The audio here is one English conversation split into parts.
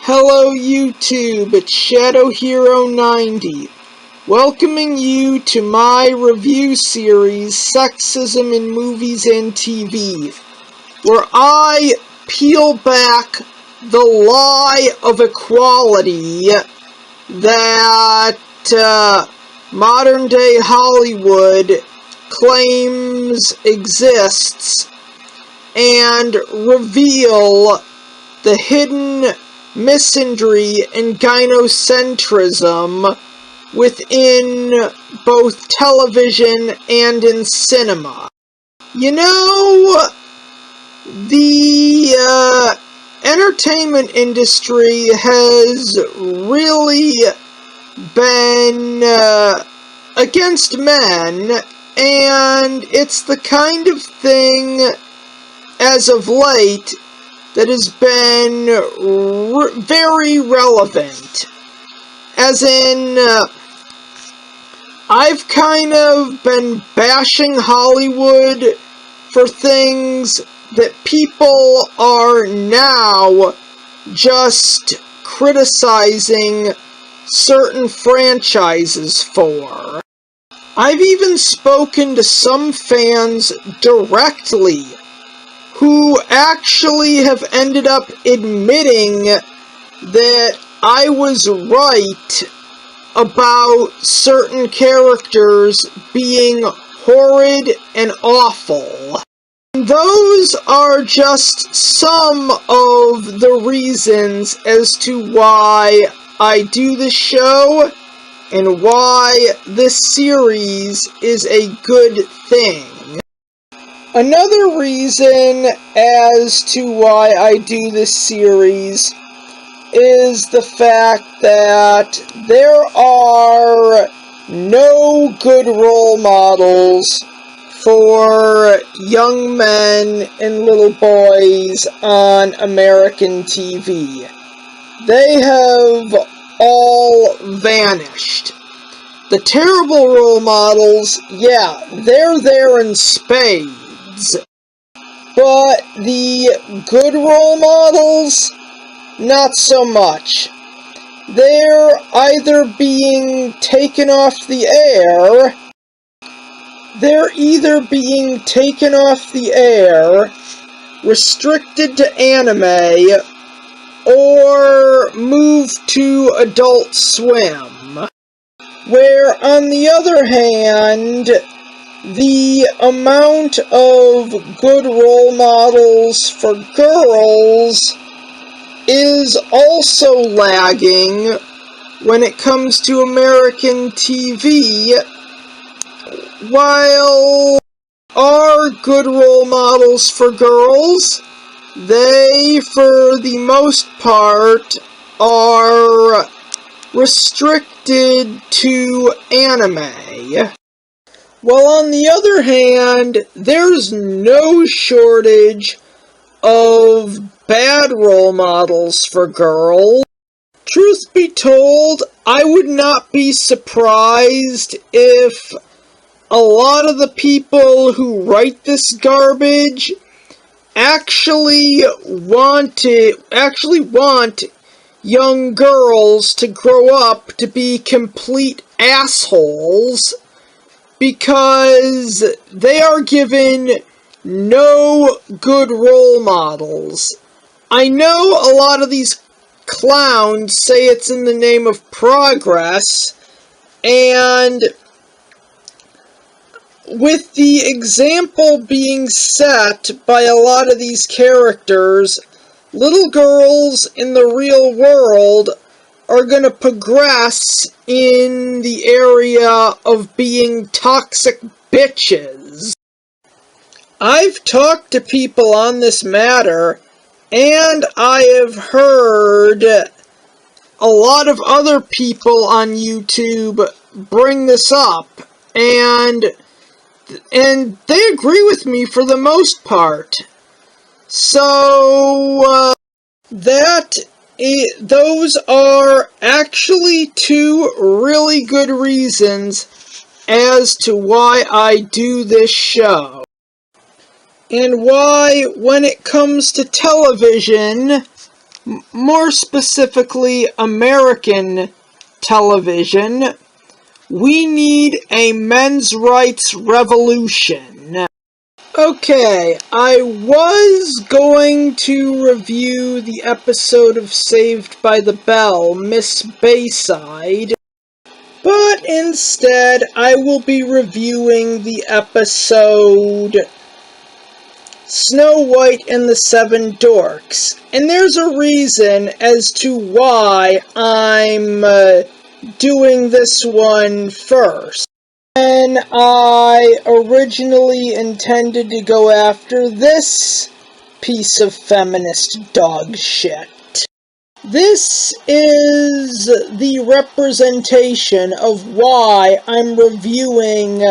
Hello YouTube, it's Shadow Hero 90, welcoming you to my review series, Sexism in Movies and TV, where I peel back the lie of equality that modern-day Hollywood claims exists, and reveal the hidden misandry and gynocentrism within both television and in cinema. You know, the entertainment industry has really been against men, and it's the kind of thing, as of late, that has been very relevant. As in, I've kind of been bashing Hollywood for things that people are now just criticizing certain franchises for. I've even spoken to some fans directly who actually have ended up admitting that I was right about certain characters being horrid and awful. And those are just some of the reasons as to why I do this show and why this series is a good thing. Another reason as to why I do this series is the fact that there are no good role models for young men and little boys on American TV. They have all vanished. The terrible role models, yeah, they're there in spades. But the good role models, not so much. They're either being taken off the air, restricted to anime, or moved to Adult Swim. Where, on the other hand, the amount of good role models for girls is also lagging when it comes to American TV, while our good role models for girls, they, for the most part, are restricted to anime. While on the other hand, there's no shortage of bad role models for girls. Truth be told, I would not be surprised if a lot of the people who write this garbage actually want young girls to grow up to be complete assholes, because they are given no good role models. I know a lot of these clowns say it's in the name of progress, and with the example being set by a lot of these characters, little girls in the real world are going to progress in the area of being toxic bitches. I've talked to people on this matter, and I have heard a lot of other people on YouTube bring this up, and they agree with me for the most part. So, those are actually two really good reasons as to why I do this show. And why, when it comes to television, more specifically American television, we need a men's rights revolution. Okay, I was going to review the episode of Saved by the Bell, Miss Bayside, but instead I will be reviewing the episode Snow White and the Seven Dorks. And there's a reason as to why I'm doing this one first. And I originally intended to go after this piece of feminist dog shit. This is the representation of why I'm reviewing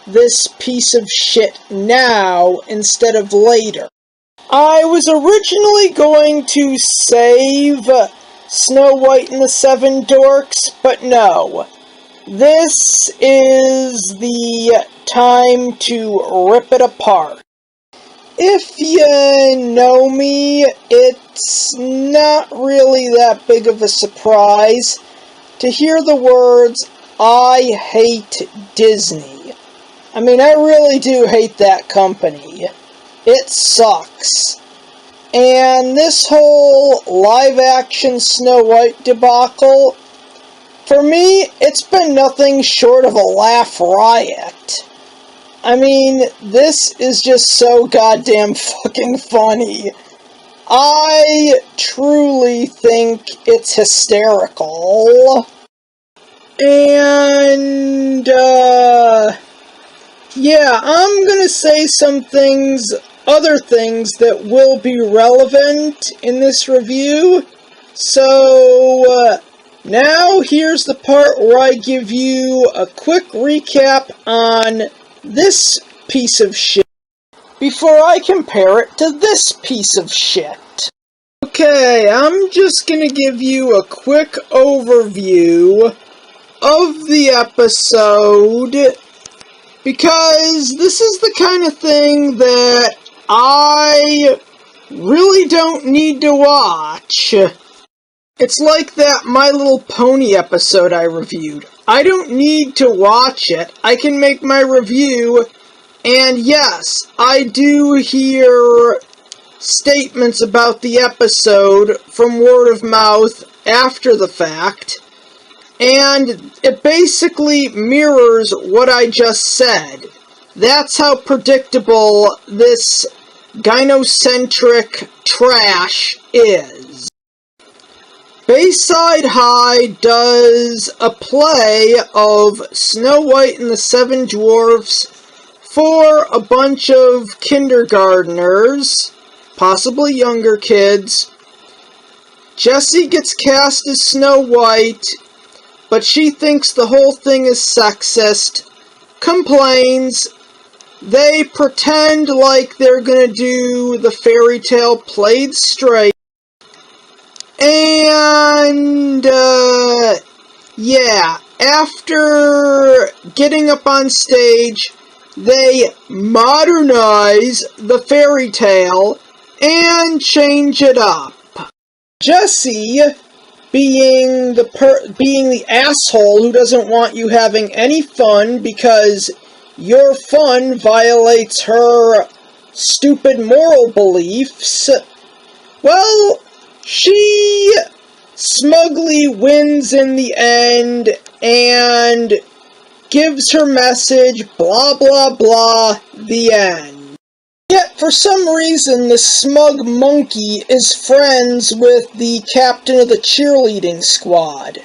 this piece of shit now instead of later. I was originally going to save Snow White and the Seven Dorks, but no. This is the time to rip it apart. If you know me, it's not really that big of a surprise to hear the words, "I hate Disney." I mean, I really do hate that company. It sucks. And this whole live-action Snow White debacle, for me, it's been nothing short of a laugh riot. I mean, this is just so goddamn fucking funny. I truly think it's hysterical. And, yeah, I'm gonna say some things, other things that will be relevant in this review. So, now here's the part where I give you a quick recap on this piece of shit before I compare it to this piece of shit. Okay, I'm just gonna give you a quick overview of the episode because this is the kind of thing that I really don't need to watch. It's like that My Little Pony episode I reviewed. I don't need to watch it. I can make my review, and yes, I do hear statements about the episode from word of mouth after the fact, and it basically mirrors what I just said. That's how predictable this gynocentric trash is. Bayside High does a play of Snow White and the Seven Dwarfs for a bunch of kindergartners, possibly younger kids. Jessie gets cast as Snow White, but she thinks the whole thing is sexist, complains. They pretend like they're gonna do the fairy tale played straight. And, yeah, after getting up on stage, they modernize the fairy tale and change it up. Jessie, being the asshole who doesn't want you having any fun because your fun violates her stupid moral beliefs, well, she smugly wins in the end and gives her message, blah blah blah, the end. Yet, for some reason, the smug monkey is friends with the captain of the cheerleading squad.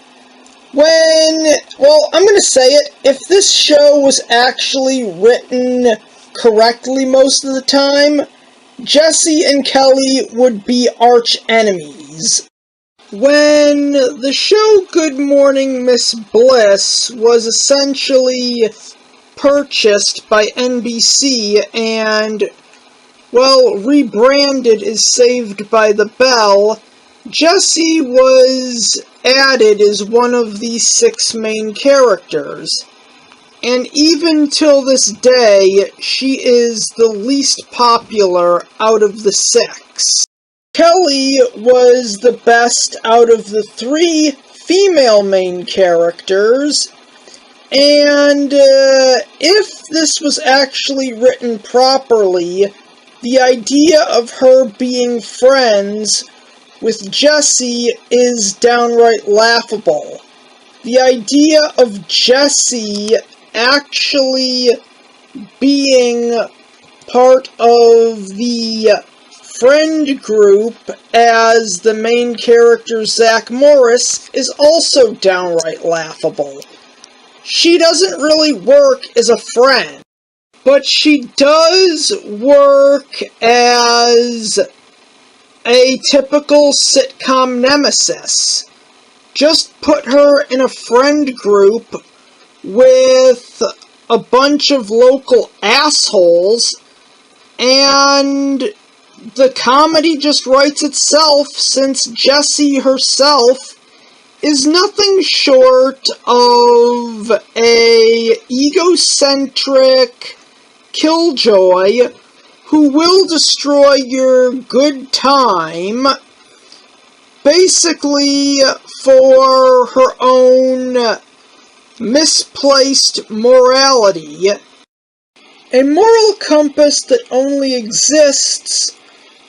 Well, I'm gonna say it, if this show was actually written correctly most of the time, Jessie and Kelly would be arch enemies. When the show Good Morning Miss Bliss was essentially purchased by NBC and, well, rebranded as Saved by the Bell, Jessie was added as one of the 6 main characters. And even till this day, she is the least popular out of the 6. Kelly was the best out of the three female main characters, and if this was actually written properly, the idea of her being friends with Jessie is downright laughable. The idea of Jessie actually being part of the friend group as the main character Zach Morris is also downright laughable. She doesn't really work as a friend, but she does work as a typical sitcom nemesis. Just put her in a friend group with a bunch of local assholes, and the comedy just writes itself, since Jessie herself is nothing short of a egocentric killjoy who will destroy your good time, basically for her own misplaced morality. A moral compass that only exists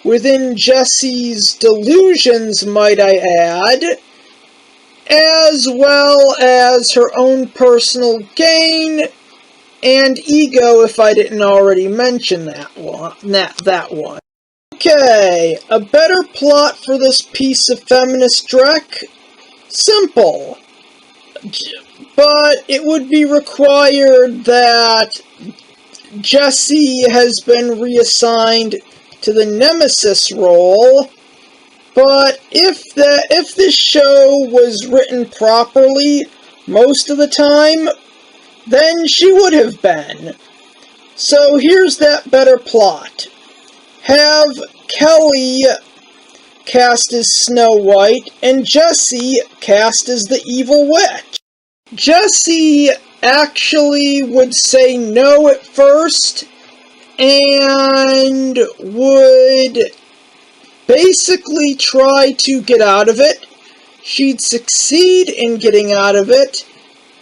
within Jessie's delusions, might I add, as well as her own personal gain and ego, if I didn't already mention that one. Okay, a better plot for this piece of feminist dreck? Simple. But it would be required that Jessie has been reassigned to the nemesis role. But if this show was written properly most of the time, then she would have been. So here's that better plot. Have Kelly cast as Snow White, and Jessie cast as the evil witch. Jessie actually would say no at first, and would basically try to get out of it. She'd succeed in getting out of it,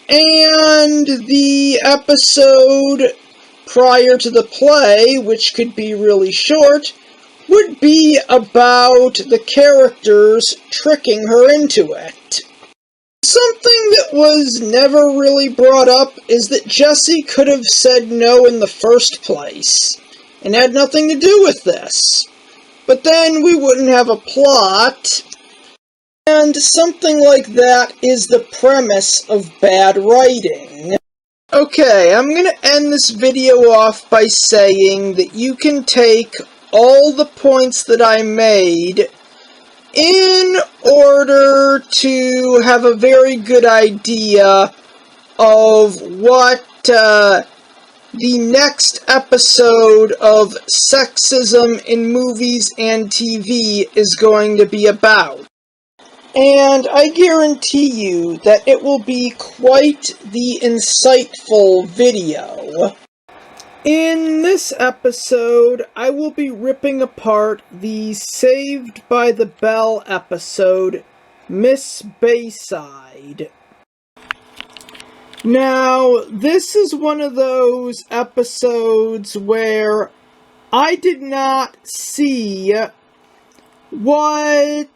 and the episode prior to the play, which could be really short, would be about the characters tricking her into it. Something that was never really brought up is that Jessie could have said no in the first place, and had nothing to do with this. But then we wouldn't have a plot, and something like that is the premise of bad writing. Okay, I'm gonna end this video off by saying that you can take all the points that I made in order to have a very good idea of what the next episode of Sexism in Movies and TV is going to be about. And I guarantee you that it will be quite the insightful video. In this episode, I will be ripping apart the Saved by the Bell episode, Miss Bayside. Now, this is one of those episodes where I did not see what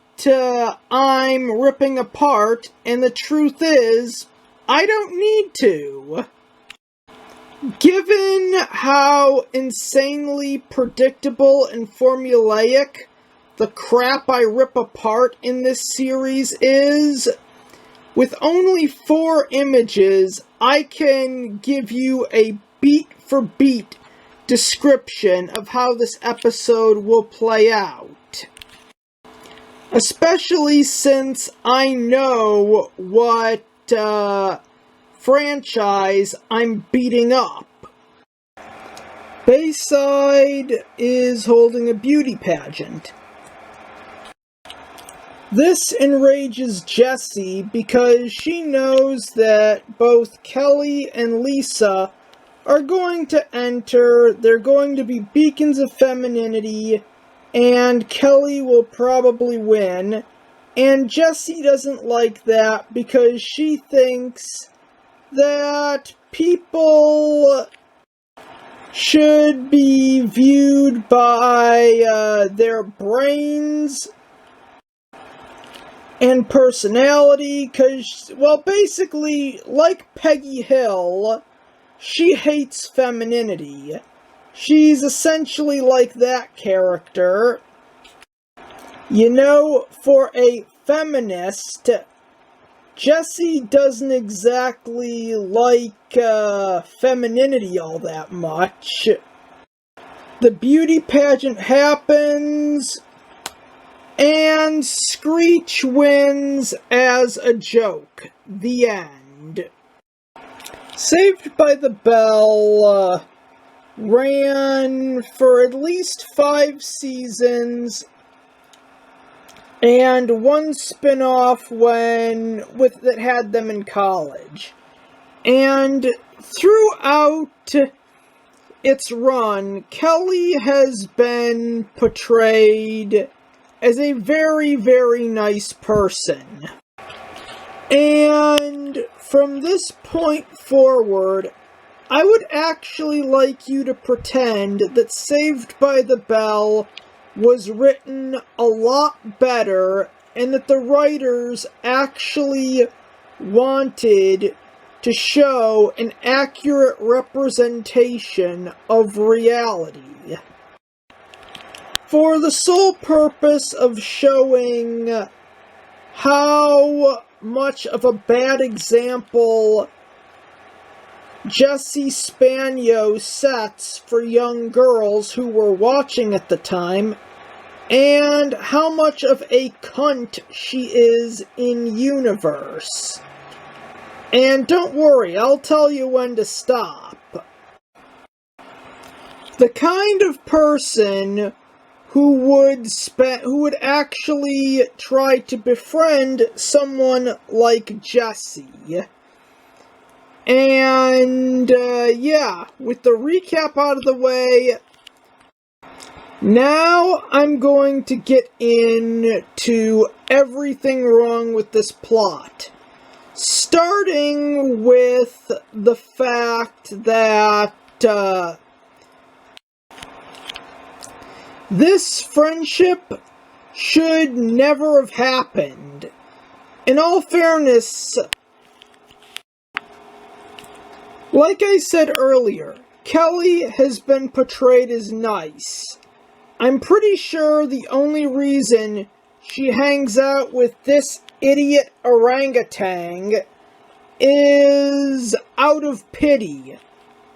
I'm ripping apart, and the truth is, I don't need to. Given how insanely predictable and formulaic the crap I rip apart in this series is, with only 4 images, I can give you a beat-for-beat description of how this episode will play out. Especially since I know what franchise I'm beating up. Bayside is holding a beauty pageant. This enrages Jessie because she knows that both Kelly and Lisa are going to enter, they're going to be beacons of femininity, and Kelly will probably win. And Jessie doesn't like that because she thinks that people should be viewed by their brains and personality, because, well, basically, like Peggy Hill, she hates femininity. She's essentially like that character. You know, for a feminist, Jessie doesn't exactly like femininity all that much. The beauty pageant happens, and Screech wins as a joke. The end. Saved by the Bell ran for at least 5 seasons, and one spin-off that had them in college. And throughout its run, Kelly has been portrayed as a very, very nice person. And from this point forward, I would actually like you to pretend that Saved by the Bell was written a lot better, and that the writers actually wanted to show an accurate representation of reality, for the sole purpose of showing how much of a bad example Jessie Spagno sets for young girls who were watching at the time, and how much of a cunt she is in universe. And don't worry, I'll tell you when to stop. The kind of person who would actually try to befriend someone like Jessie. And, yeah, with the recap out of the way, now I'm going to get into everything wrong with this plot. Starting with the fact that, this friendship should never have happened. In all fairness, like I said earlier, Kelly has been portrayed as nice. I'm pretty sure the only reason she hangs out with this idiot orangutan is out of pity.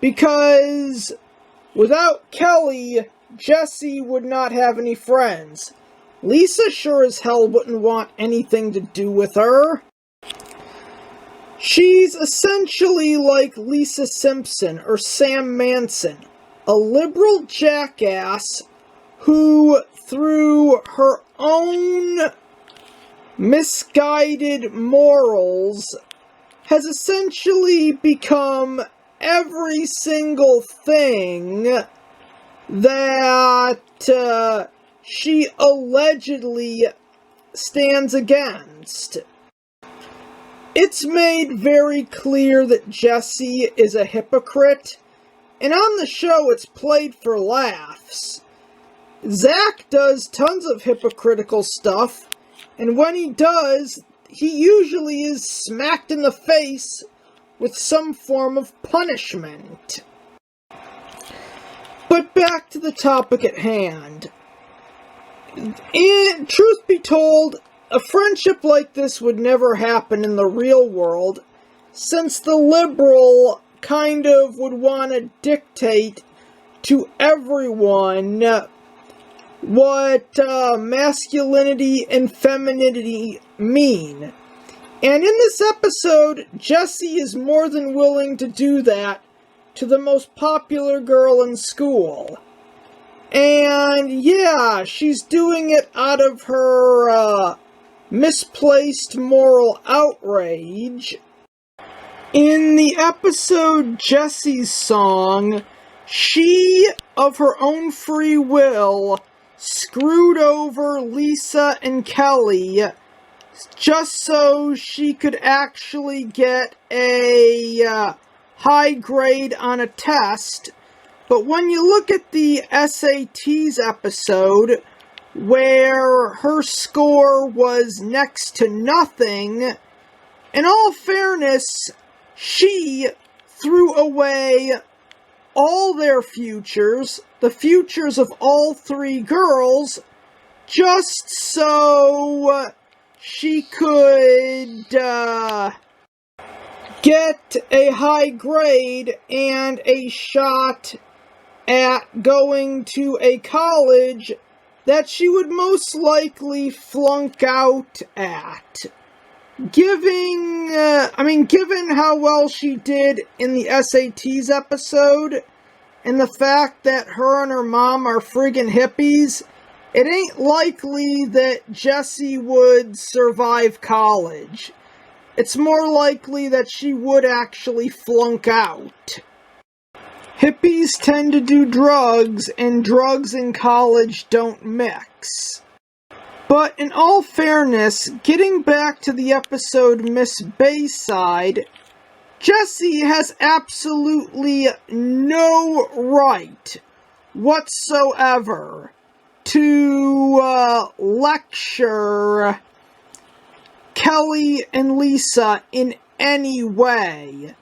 Because without Kelly, Jessie would not have any friends. Lisa sure as hell wouldn't want anything to do with her. She's essentially like Lisa Simpson or Sam Manson, a liberal jackass who, through her own misguided morals, has essentially become every single thing that she allegedly stands against. It's made very clear that Jessie is a hypocrite, and on the show it's played for laughs. Zach does tons of hypocritical stuff, and when he does, he usually is smacked in the face with some form of punishment. But back to the topic at hand. And truth be told, a friendship like this would never happen in the real world, since the liberal kind of would want to dictate to everyone what masculinity and femininity mean. And in this episode, Jessie is more than willing to do that to the most popular girl in school. And yeah, she's doing it out of her misplaced moral outrage. In the episode Jessie's Song, she, of her own free will, screwed over Lisa and Kelly just so she could actually get a high grade on a test. But when you look at the SATs episode, where her score was next to nothing, in all fairness, she threw away all their futures, the futures of all three girls, just so she could get a high grade and a shot at going to a college that she would most likely flunk out at. Given how well she did in the SATs episode, and the fact that her and her mom are friggin' hippies, it ain't likely that Jessie would survive college. It's more likely that she would actually flunk out. Hippies tend to do drugs, and drugs in college don't mix. But in all fairness, getting back to the episode Miss Bayside, Jessie has absolutely no right whatsoever to lecture Kelly and Lisa in any way.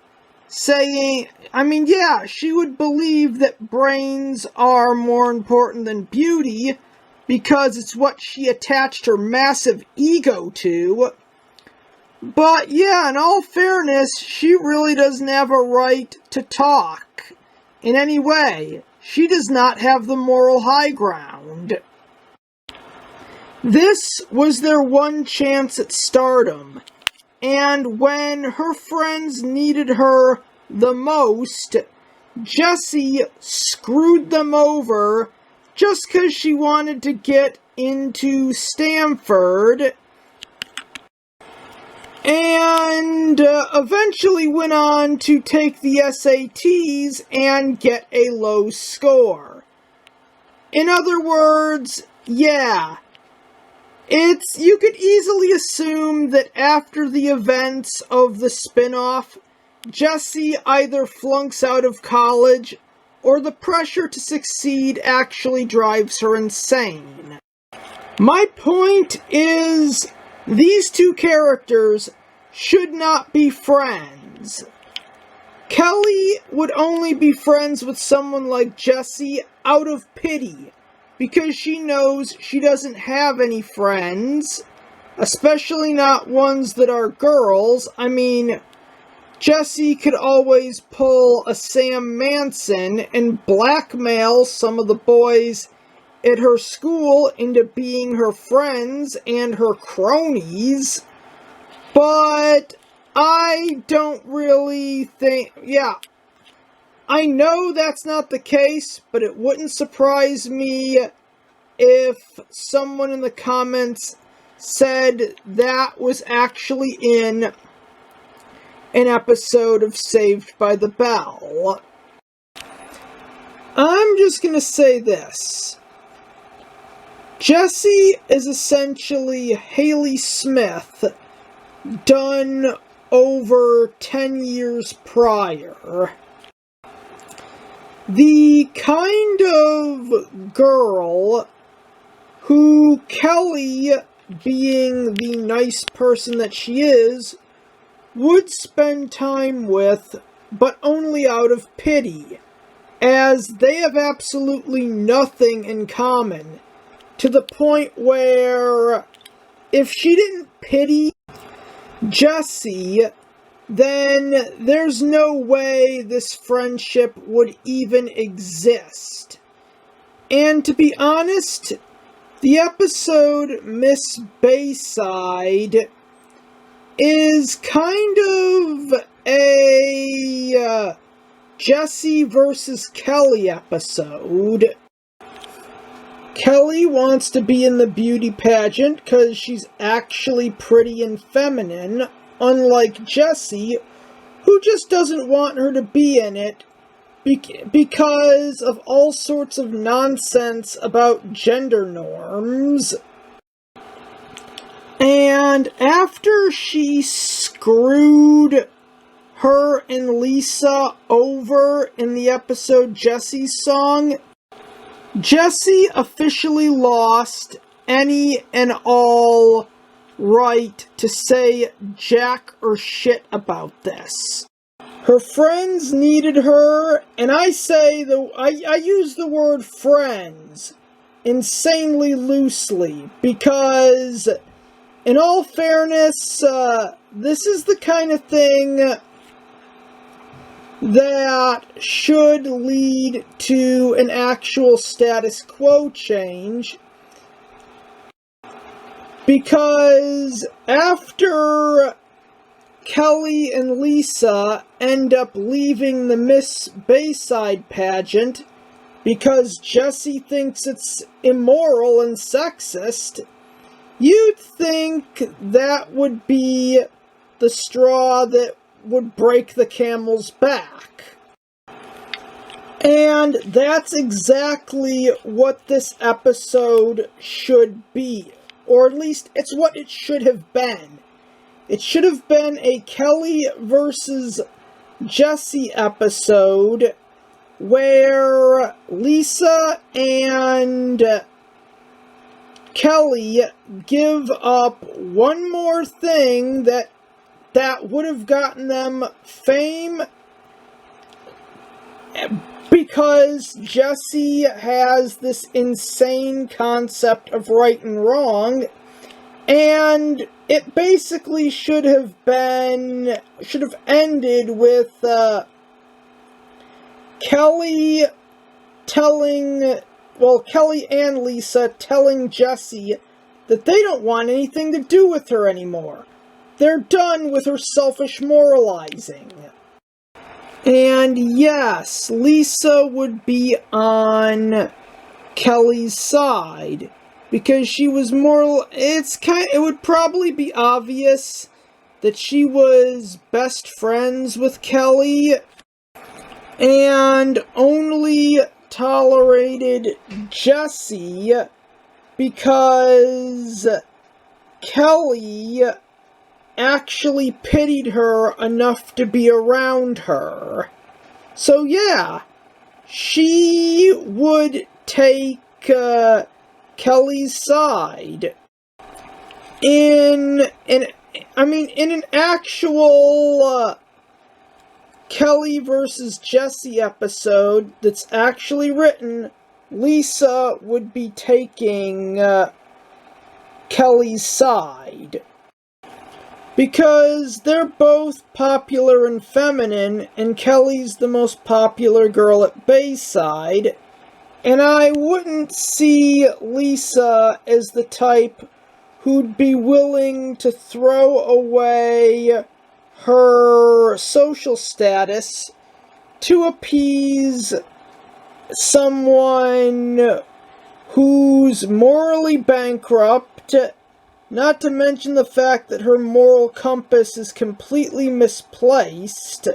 Saying, yeah, she would believe that brains are more important than beauty because it's what she attached her massive ego to. But yeah, in all fairness, she really doesn't have a right to talk in any way. She does not have the moral high ground. This was their one chance at stardom. And when her friends needed her the most, Jessie screwed them over just because she wanted to get into Stanford, and eventually went on to take the SATs and get a low score. In other words, yeah, you could easily assume that after the events of the spin-off, Jessie either flunks out of college, or the pressure to succeed actually drives her insane. My point is, these two characters should not be friends. Kelly would only be friends with someone like Jessie out of pity, because she knows she doesn't have any friends, especially not ones that are girls. Jessie could always pull a Sam Manson and blackmail some of the boys at her school into being her friends and her cronies, but I don't really think, I know that's not the case, but it wouldn't surprise me if someone in the comments said that was actually in an episode of Saved by the Bell. I'm just gonna say this. Jessie is essentially Haley Smith done over 10 years prior. The kind of girl who Kelly, being the nice person that she is, would spend time with, but only out of pity, as they have absolutely nothing in common, to the point where if she didn't pity Jessie, then there's no way this friendship would even exist. And to be honest, the episode Miss Bayside is kind of a Jessie versus Kelly episode. Kelly wants to be in the beauty pageant because she's actually pretty and feminine, unlike Jessie, who just doesn't want her to be in it because of all sorts of nonsense about gender norms. And after she screwed her and Lisa over in the episode Jesse's Song, Jessie officially lost any and all right to say jack or shit about this. Her friends needed her, and I use the word friends insanely loosely, because in all fairness, this is the kind of thing that should lead to an actual status quo change. Because after Kelly and Lisa end up leaving the Miss Bayside pageant because Jessie thinks it's immoral and sexist, you'd think that would be the straw that would break the camel's back. And that's exactly what this episode should be. Or at least, it's what it should have been. It should have been a Kelly versus Jessie episode where Lisa and Kelly give up one more thing that would have gotten them fame, because Jessie has this insane concept of right and wrong, and it basically should have ended with Kelly and Lisa telling Jessie that they don't want anything to do with her anymore. They're done with her selfish moralizing. And yes, Lisa would be on Kelly's side, because she was more, it would probably be obvious that she was best friends with Kelly and only tolerated Jessie because Kelly actually pitied her enough to be around her. So yeah, she would take Kelly's side in an actual Kelly versus Jessie episode that's actually written. Lisa would be taking Kelly's side, because they're both popular and feminine, and Kelly's the most popular girl at Bayside, and I wouldn't see Lisa as the type who'd be willing to throw away her social status to appease someone who's morally bankrupt, not to mention the fact that her moral compass is completely misplaced,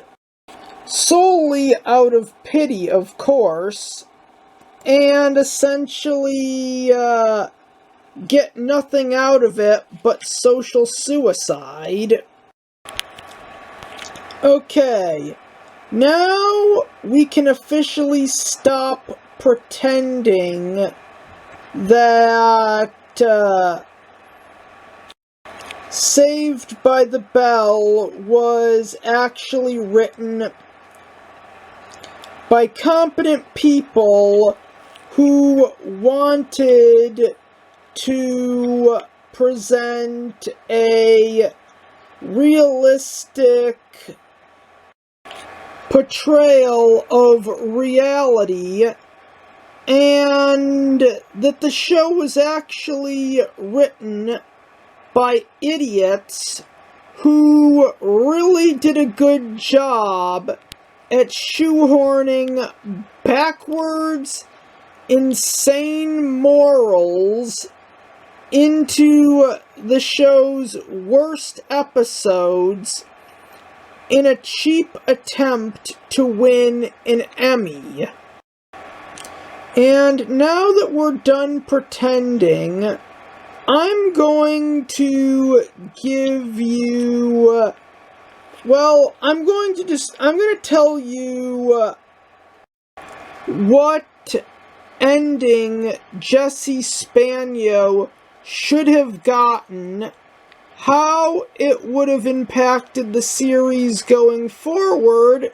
solely out of pity, of course, and essentially get nothing out of it but social suicide. Okay, now we can officially stop pretending that Saved by the Bell was actually written by competent people who wanted to present a realistic portrayal of reality, and that the show was actually written by idiots who really did a good job at shoehorning backwards, insane morals into the show's worst episodes, in a cheap attempt to win an Emmy. And now that we're done pretending, I'm going to give you, I'm going to tell you what ending Jesse Spagno should have gotten, how it would have impacted the series going forward,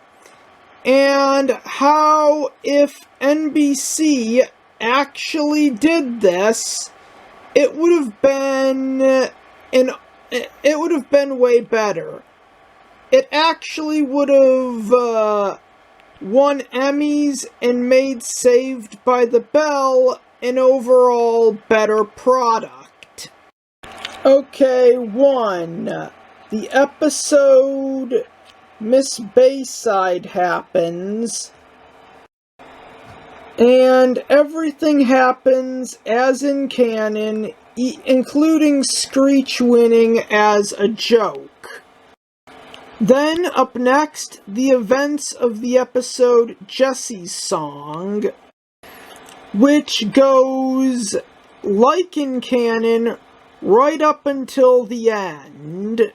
and how, if NBC actually did this, it would have been way better. It actually would have won Emmys and made Saved by the Bell an overall better product. Okay, 1. The episode Miss Bayside happens, and everything happens as in canon, including Screech winning as a joke. Then, up next, the events of the episode Jesse's Song, which goes, like in canon, right up until the end.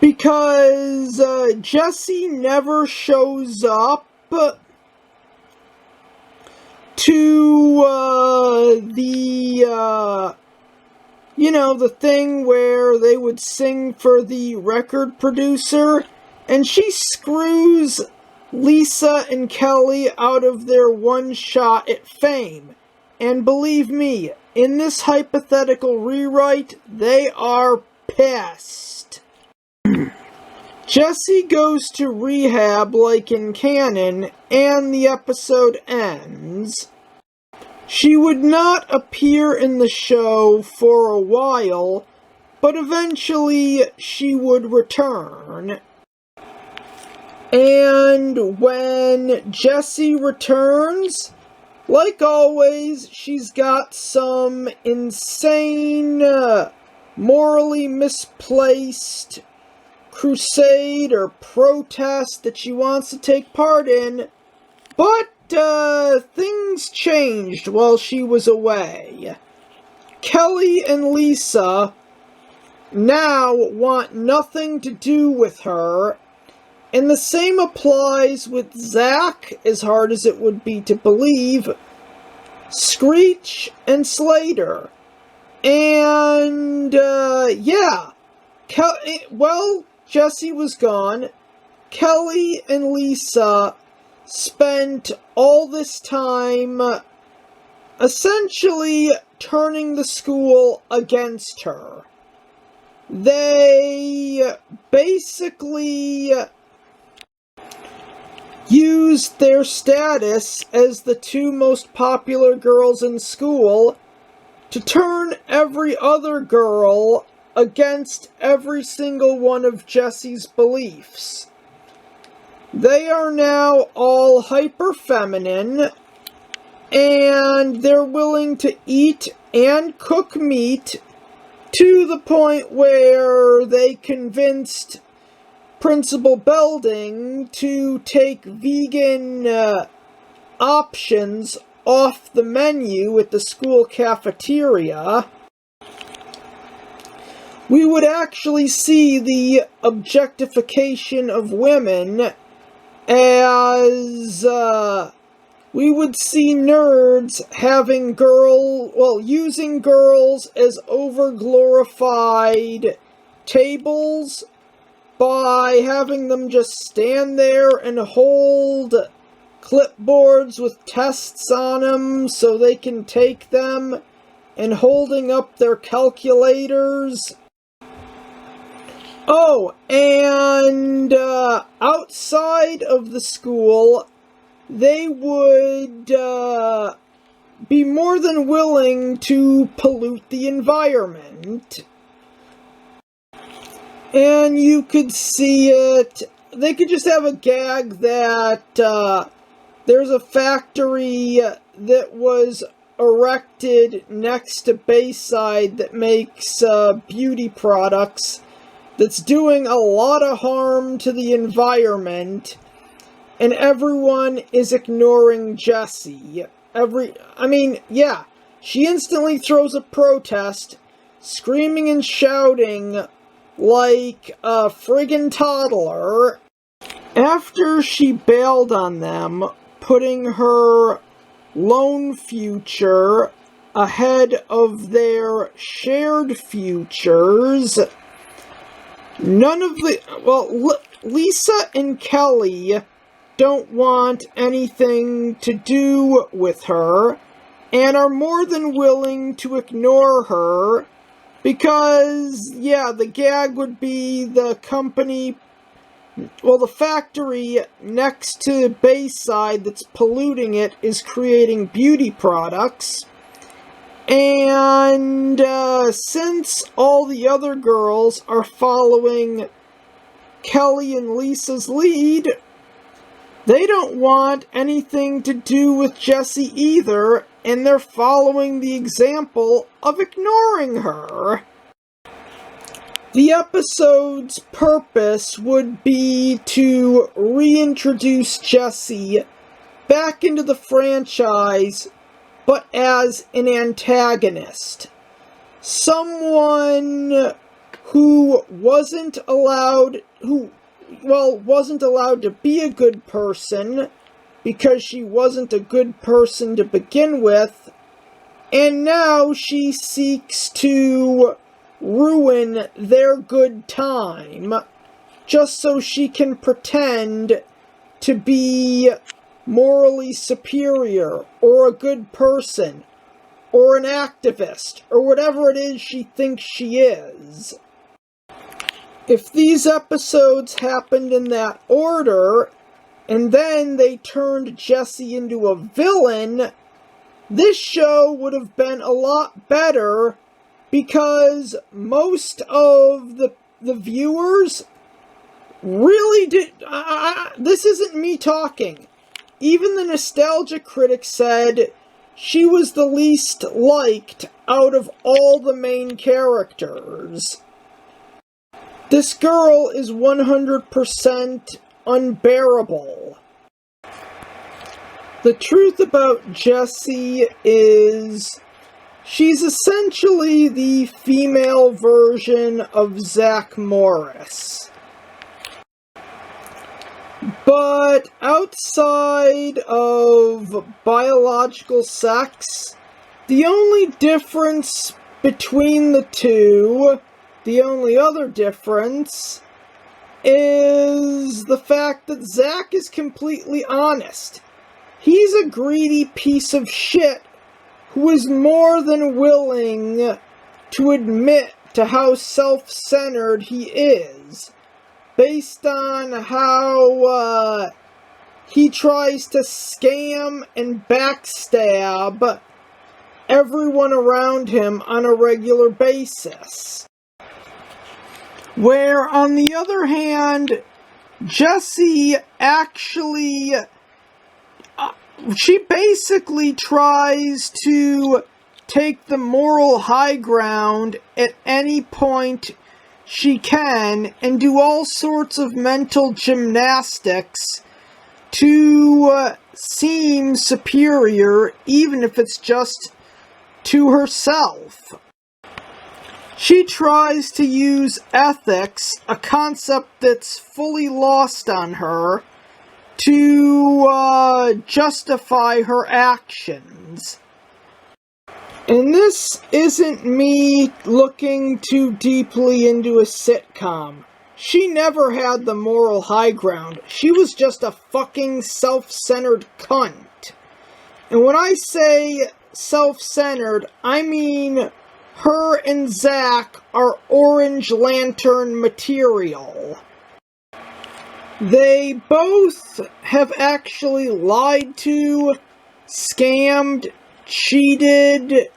Because Jesse never shows up to the thing where they would sing for the record producer, and she screws Lisa and Kelly out of their one shot at fame. And believe me, in this hypothetical rewrite, they are pissed. Jesse goes to rehab like in canon, and the episode ends. She would not appear in the show for a while, but eventually she would return. And when Jessie returns, like always, she's got some insane, morally misplaced crusade or protest that she wants to take part in, but things changed while she was away. Kelly and Lisa now want nothing to do with her, and the same applies with Zach, as hard as it would be to believe, Screech, and Slater. And, Jesse was gone. Kelly and Lisa spent all this time essentially turning the school against her. They basically used their status as the two most popular girls in school to turn every other girl against every single one of Jesse's beliefs. They are now all hyper-feminine, and they're willing to eat and cook meat to the point where they convinced Principal Belding to take vegan options off the menu at the school cafeteria. We would actually see the objectification of women as we would see nerds using girls as overglorified tables by having them just stand there and hold clipboards with tests on them so they can take them, and holding up their calculators. Oh, and outside of the school, they would be more than willing to pollute the environment. And you could see it. They could just have a gag that there's a factory that was erected next to Bayside that makes beauty products, that's doing a lot of harm to the environment, and everyone is ignoring Jessie. She instantly throws a protest, screaming and shouting like a friggin' toddler, after she bailed on them, putting her lone future ahead of their shared futures. Lisa and Kelly don't want anything to do with her, and are more than willing to ignore her, because, the gag would be the factory next to Bayside that's polluting it is creating beauty products. And since all the other girls are following Kelly and Lisa's lead, they don't want anything to do with Jessie either, and they're following the example of ignoring her. The episode's purpose would be to reintroduce Jessie back into the franchise, but as an antagonist. Someone who wasn't allowed to be a good person, because she wasn't a good person to begin with, and now she seeks to ruin their good time, just so she can pretend to be morally superior, or a good person, or an activist, or whatever it is she thinks she is. If these episodes happened in that order, and then they turned Jessie into a villain, this show would have been a lot better, because most of the viewers really did. This isn't me talking. Even the nostalgia critic said she was the least liked out of all the main characters. This girl is 100% unbearable. The truth about Jessie is she's essentially the female version of Zach Morris. But outside of biological sex, the only difference between the two, the only other difference, is the fact that Zach is completely honest. He's a greedy piece of shit who is more than willing to admit to how self-centered he is, based on how he tries to scam and backstab everyone around him on a regular basis. Where, on the other hand, Jessie actually, she basically tries to take the moral high ground at any point she can, and do all sorts of mental gymnastics to seem superior, even if it's just to herself. She tries to use ethics, a concept that's fully lost on her, to justify her actions. And this isn't me looking too deeply into a sitcom. She never had the moral high ground. She was just a fucking self-centered cunt. And when I say self-centered, I mean her and Zach are Orange Lantern material. They both have actually lied to, scammed, cheated,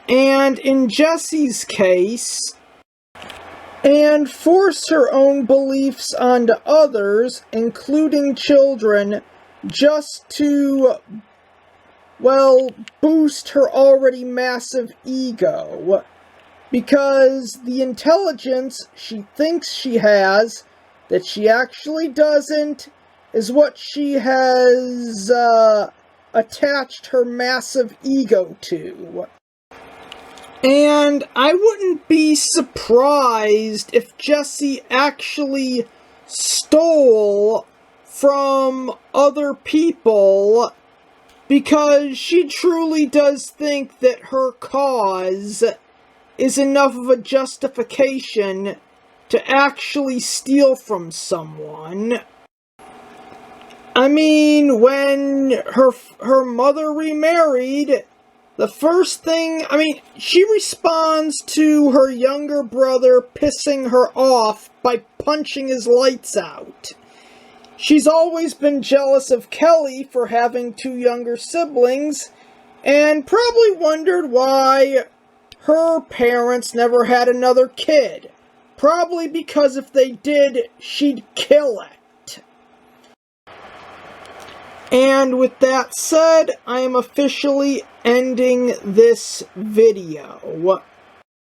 and in Jessie's case, and forced her own beliefs onto others, including children, just to, boost her already massive ego. because the intelligence she thinks she has, that she actually doesn't, is what she has attached her massive ego to. And I wouldn't be surprised if Jessie actually stole from other people, because she truly does think that her cause is enough of a justification to actually steal from someone. I mean, when her mother remarried, the first thing, she responds to her younger brother pissing her off by punching his lights out. She's always been jealous of Kelly for having 2 younger siblings, and probably wondered why her parents never had another kid. Probably because if they did, she'd kill it. And with that said, I am officially ending this video.